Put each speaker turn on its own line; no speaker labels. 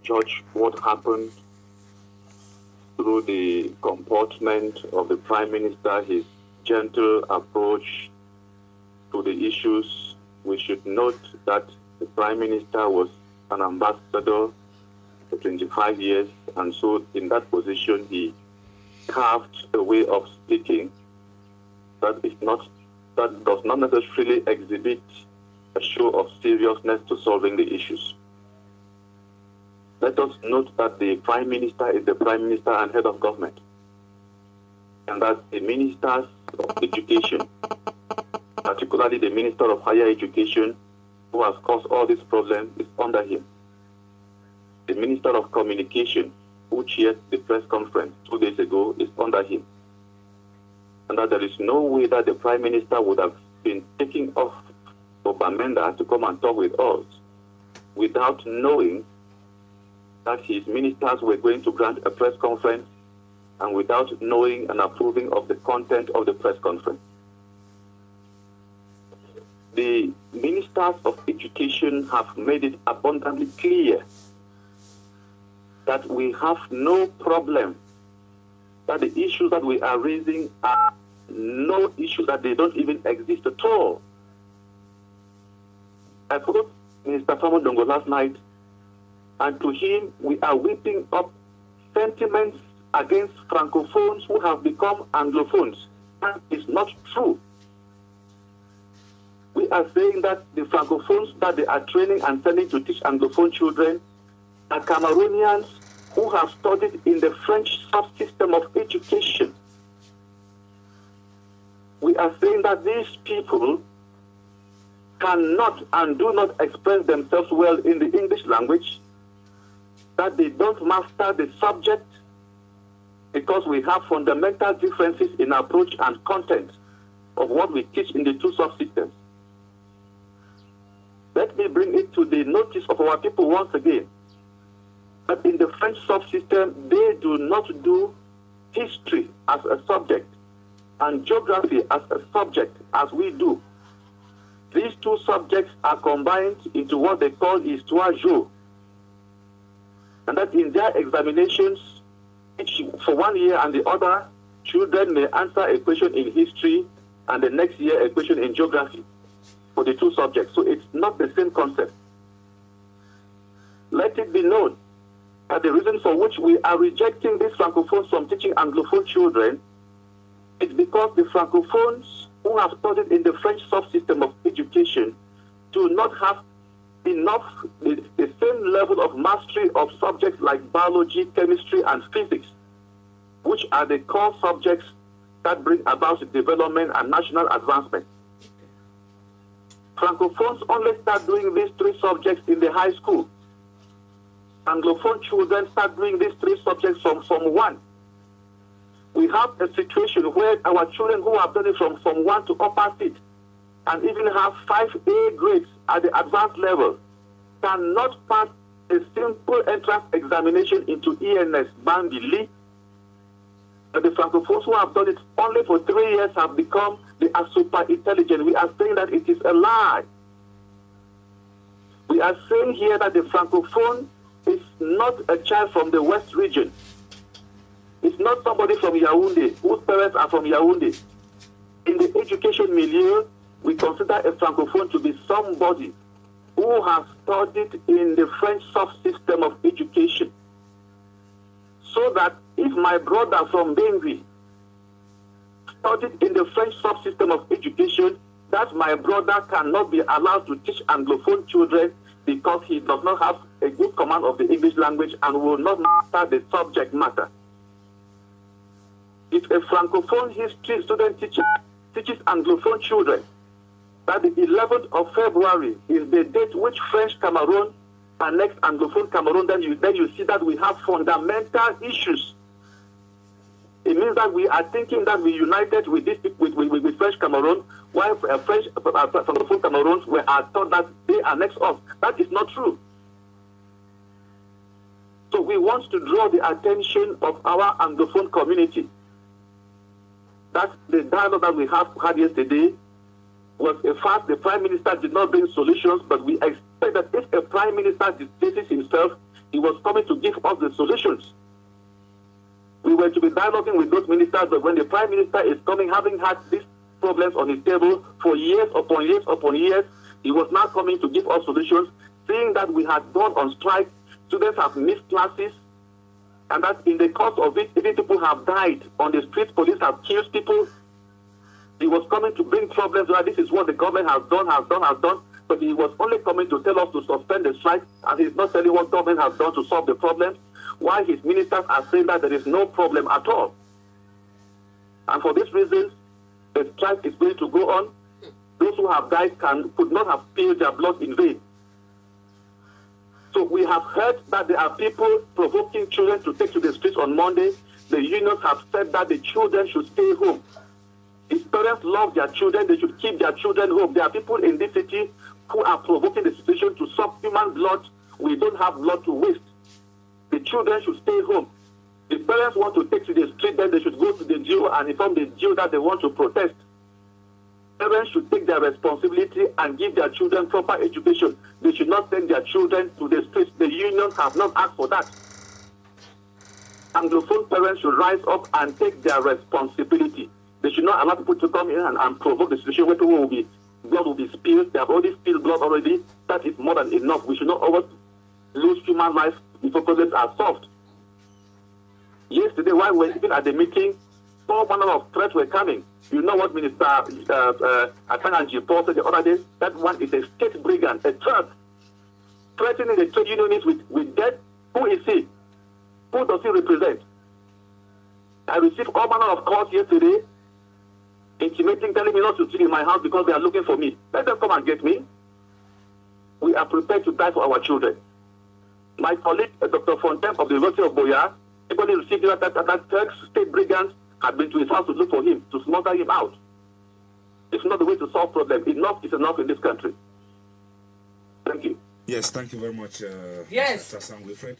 judge what happened through the comportment of the Prime Minister, his gentle approach to the issues. We should note that the Prime Minister was an ambassador for 25 years, and so in that position he carved a way of speaking that does not necessarily exhibit a show of seriousness to solving the issues. Let us note that the Prime Minister is the Prime Minister and head of government, and that the Ministers of Education, particularly the Minister of Higher Education, who has caused all these problems, is under him. The Minister of Communication, who chaired the press conference 2 days ago, is under him. And that there is no way that the Prime Minister would have been taking off for Bamenda to come and talk with us without knowing that his ministers were going to grant a press conference and without knowing and approving of the content of the press conference. The Ministers of Education have made it abundantly clear that we have no problem, that the issues that we are raising are no issues, that they don't even exist at all. I spoke to Mr. Famon Dongo last night, and to him, we are whipping up sentiments against Francophones who have become Anglophones. That is not true. We are saying that the Francophones that they are training and sending to teach Anglophone children are Cameroonians who have studied in the French subsystem of education. We are saying that these people cannot and do not express themselves well in the English language, that they don't master the subject because we have fundamental differences in approach and content of what we teach in the two subsystems. Let me bring it to the notice of our people once again, that in the French subsystem, they do not do history as a subject and geography as a subject as we do. These two subjects are combined into what they call Histoire Géo. And that in their examinations, each for 1 year and the other, children may answer a question in history and the next year a question in geography for the two subjects. So it's not the same concept. Let it be known that the reason for which we are rejecting these Francophones from teaching Anglophone children is because the Francophones who have studied in the French subsystem of education do not have enough, the same level of mastery of subjects like biology, chemistry, and physics, which are the core subjects that bring about development and national advancement. Francophones only start doing these three subjects in the high school. Anglophone children start doing these three subjects from Form 1. We have a situation where our children who have done it from Form 1 to upper seat and even have 5A grades at the advanced level cannot pass a simple entrance examination into ENS, Bambi, Lee. But the Francophones who have done it only for 3 years have become, they are super intelligent. We are saying that it is a lie. We are saying here that the Francophone is not a child from the West region. It's not somebody from Yaoundé, whose parents are from Yaoundé. In the education milieu, we consider a Francophone to be somebody who has studied in the French subsystem of education. So that if my brother from Bengui studied in the French subsystem of education, that my brother cannot be allowed to teach Anglophone children because he does not have a good command of the English language and will not master the subject matter. If a Francophone history student teaches Anglophone children, that the 11th of February is the date which French Cameroon annexed Anglophone Cameroon, then you see that we have fundamental issues. It means that we are thinking that we united with this with French Cameroon, while French Francophone Cameroons were taught that they annex us. That is not true. So we want to draw the attention of our Anglophone community that the dialogue that we had yesterday was a fact. The Prime Minister did not bring solutions, but we expect that if a Prime Minister displaces himself, He was coming to give us the solutions. We were to be dialoguing with those ministers, but when the Prime Minister is coming, having had these problems on his table for years upon years upon years, he was now coming to give us solutions, seeing that we had gone on strike, students have missed classes, and that in the course of it, even people have died on the streets, police have killed people. He was coming to bring problems, that this is what the government has done, but he was only coming to tell us to suspend the strike, and he's not telling what government has done to solve the problems, while his ministers are saying that there is no problem at all. And for this reason, the strike is going to go on. Those who have died could not have spilled their blood in vain. So we have heard that there are people provoking children to take to the streets on Monday. The unions have said that the children should stay home. If parents love their children, they should keep their children home. There are people in this city who are provoking the situation to suck human blood. We don't have blood to waste. The children should stay home. If parents want to take to the street, then they should go to the GO and inform the GO that they want to protest. Parents should take their responsibility and give their children proper education. They should not send their children to the streets. The unions have not asked for that. Anglophone parents should rise up and take their responsibility. They should not allow people to come in and provoke the situation where people blood will be spilled. They have already spilled blood already. That is more than enough. We should not always lose human life before problems are solved. Yesterday, while we were sitting at the meeting, all manner of threats were coming. You know what Minister Atanganji Paul said the other day? That one is a state brigand, a threat, threatening the trade unionists with death. Who is he? Who does he represent? I received all manner of calls yesterday, intimating, telling me not to sit in my house because they are looking for me. Let them come and get me. We are prepared to die for our children. My colleague, Dr. Fontaine of the University of Boya, everybody received that state brigands had been to his house to look for him, to smother him out. It's not the way to solve problems. Enough is enough in this country. Thank you.
Yes, thank you very much,
yes.
Mr. Wilfred.